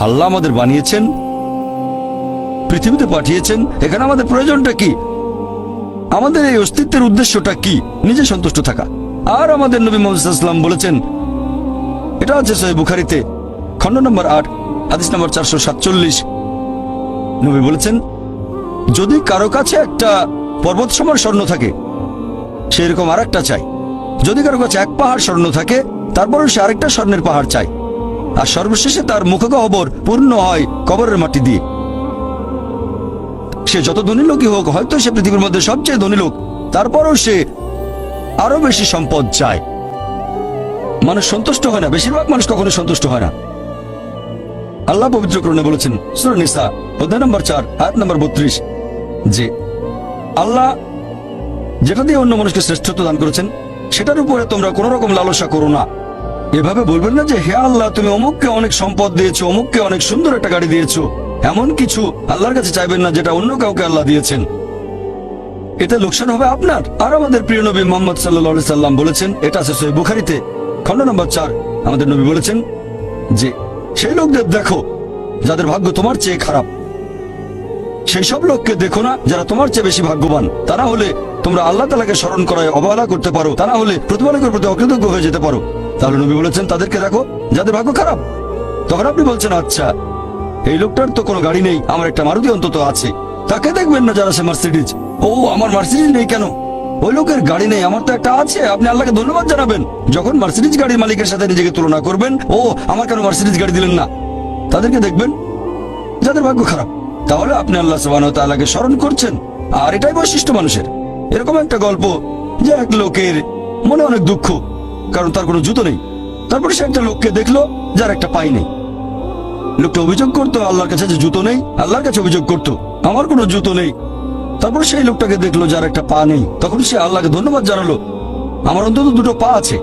আল্লাহ আমাদের বানিয়েছেন, পৃথিবীতে পাঠিয়েছেন, এখানে আমাদের প্রয়োজনটা কি, আমাদের এই অস্তিত্বের উদ্দেশ্যটা কি? নিজে সন্তুষ্ট থাকা। আর আমাদের নবী মুহাম্মদ সাল্লাল্লাহু আলাইহি ওয়াসাল্লাম বলেছেন, এটা আছে সহিহ বুখারীতে খণ্ড নম্বর 8 হাদিস নম্বর 447, নবী বলেছেন, যদি কারো কাছে একটা পর্বত সমান স্বর্ণ থাকে, সেরকম আর একটা চাই। যদি কারো কাছে এক পাহাড় স্বর্ণ থাকে, তারপরেও সে আরেকটা স্বর্ণের পাহাড় চাই। আর সর্বশেষে তার মুখগহ্বর পূর্ণ হয় কবরের মাটি দিয়ে। সে যত ধনী লোকই হোক, হয়তো সে পৃথিবীর মধ্যে সবচেয়ে ধনী লোক, তারপরও সে আরো বেশি সম্পদ চায়। মানুষ সন্তুষ্ট হয় না, বেশিরভাগ মানুষ কখনো সন্তুষ্ট হয় না। আল্লাহ পবিত্র কোরআনে বলেছেন সূরা নিসা অধ্যায় নম্বর 4 আয়াত নম্বর 32 যে আল্লাহ যেটা দিয়ে অন্য মানুষকে শ্রেষ্ঠত্ব দান করেছেন, সেটার উপরে তোমরা কোন রকম লালসা করো না। এভাবে বলবেন না যে, হে আল্লাহ, তুমি অমুককে অনেক সম্পদ দিয়েছো, অমুককে অনেক সুন্দর একটা গাড়ি দিয়েছো। এমন কিছু আল্লাহর কাছে চাইবেন না যেটা অন্য কাউকে আল্লাহ দিয়েছেন। এতে লোকসান হবে আপনার। আর আমাদের প্রিয় নবী মুহাম্মদ সাল্লাল্লাহু আলাইহি সাল্লাম বলেছেন, এটা আছে সহিহ বুখারীতে খণ্ড নম্বর 4, আমাদের নবী বলেছেন যে, সেই লোকদের দেখো যাদের ভাগ্য তোমার চেয়ে খারাপ। সেই সব লোককে দেখো না যারা তোমার চেয়ে বেশি ভাগ্যবান। তা না হলে তোমরা আল্লাহ তাআলাকে স্মরণ করায় অবহেলা করতে পারো, তা না হলে প্রতিপালকের প্রতি অকৃতজ্ঞ হয়ে যেতে পারো। তাহলে নবী বলেছেন, তাদেরকে দেখো যাদের ভাগ্য খারাপ। তখন আপনি বলছেন, আচ্ছা, এই লোকটার তো কোনো গাড়ি নেই, আমার একটা মারুতি অন্তত আছে। তাকে দেখবেন না যারা সে মার্সিডিজ। ও, আমার মার্সিডিজ নেই কেন? ওই লোকের গাড়ি নেই, আমার তো একটা আছে। আপনি আল্লাহকে ধন্যবাদ জানাবেন। যখন মার্সিডিজ গাড়ির মালিকের সাথে নিজেকে তুলনা করবেন, ও, আমার কেন মার্সিডিজ গাড়ি দিলেন না? তাদেরকে দেখবেন যাদের ভাগ্য খারাপ। তাহলে আপনি আল্লাহ সুবহানাহু ওয়া তাআলাকে স্মরণ করছেন। আর এটাই বৈশিষ্ট্য মানুষের। এরকম একটা গল্প যে এক লোকের মনে অনেক দুঃখ, কারণ তার কোনো জুতো নেই। তারপরে সে একটা লোককে দেখলো যার একটা পাই নেই। লোকটা অভিযোগ করতো আল্লাহর কাছে যে জুতো নেই, আল্লাহর কাছে অভিযোগ করতো আমার কোনো জুতো নেই। তারপর সেই লোকটাকে দেখলো যার একটা পা নেই। তখন সে আল্লাহকে ধন্যবাদ জানালো, আমার অন্তত দুটো পা আছে।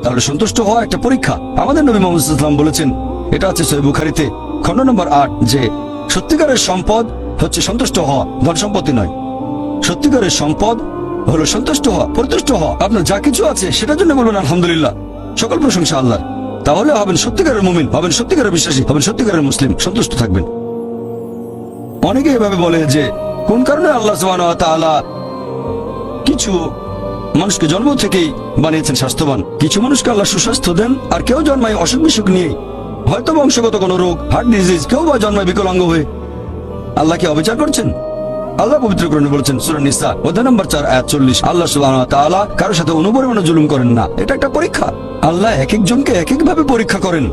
তাহলে সন্তুষ্ট হওয়া একটা পরীক্ষা। আমাদের নবী মুহাম্মদ সাল্লাল্লাহু আলাইহি ওয়াসাল্লাম বলেছেন, এটা আছে সহিহ বুখারীতে খণ্ড নম্বর 8 যে সত্যিকারের সম্পদ হচ্ছে সন্তুষ্ট হওয়া, ধন সম্পত্তি নয়। সত্যিকারের সম্পদ হলো সন্তুষ্ট হওয়া, পরিতুষ্ট হওয়া। আপনার যা কিছু আছে সেটার জন্য বলবেন আলহামদুলিল্লাহ, সকল প্রশংসা আল্লাহর। তাহলে হবেন সত্যিকারের মুমিন, হবেন সত্যিকারের বিশ্বাসী, হবেন সত্যিকারের মুসলিম, সন্তুষ্ট থাকবেন। অনেকে এভাবে বলে যে, কোন কারণে আল্লাহ সুবহানাহু ওয়া তাআলা কিছু মানুষকে জন্ম থেকেই বানিয়েছেন স্বাস্থ্যবান, কিছু মানুষকে আল্লাহ সুস্বাস্থ্য দেন, আর কেউ জন্মায় অসুখ বিসুখ নিয়ে, হয়তো বংশগত কোনো রোগ, হার্ট ডিজিজ, কেউ বা জন্মায় বিকলাঙ্গ হয়ে। আল্লাহ কি অবিচার করছেন? আল্লাহ পবিত্র কোরআনে বলেছেন সূরা নিসা অধ্যায় নম্বর 4 আয়াত 40, আল্লাহ সুবহানাহু ওয়া তাআলা কারোর সাথে অনুপরিমাণে জুলুম করেন না। এটা একটা পরীক্ষা। আল্লাহ এক একজনকে এক এক ভাবে পরীক্ষা করেন।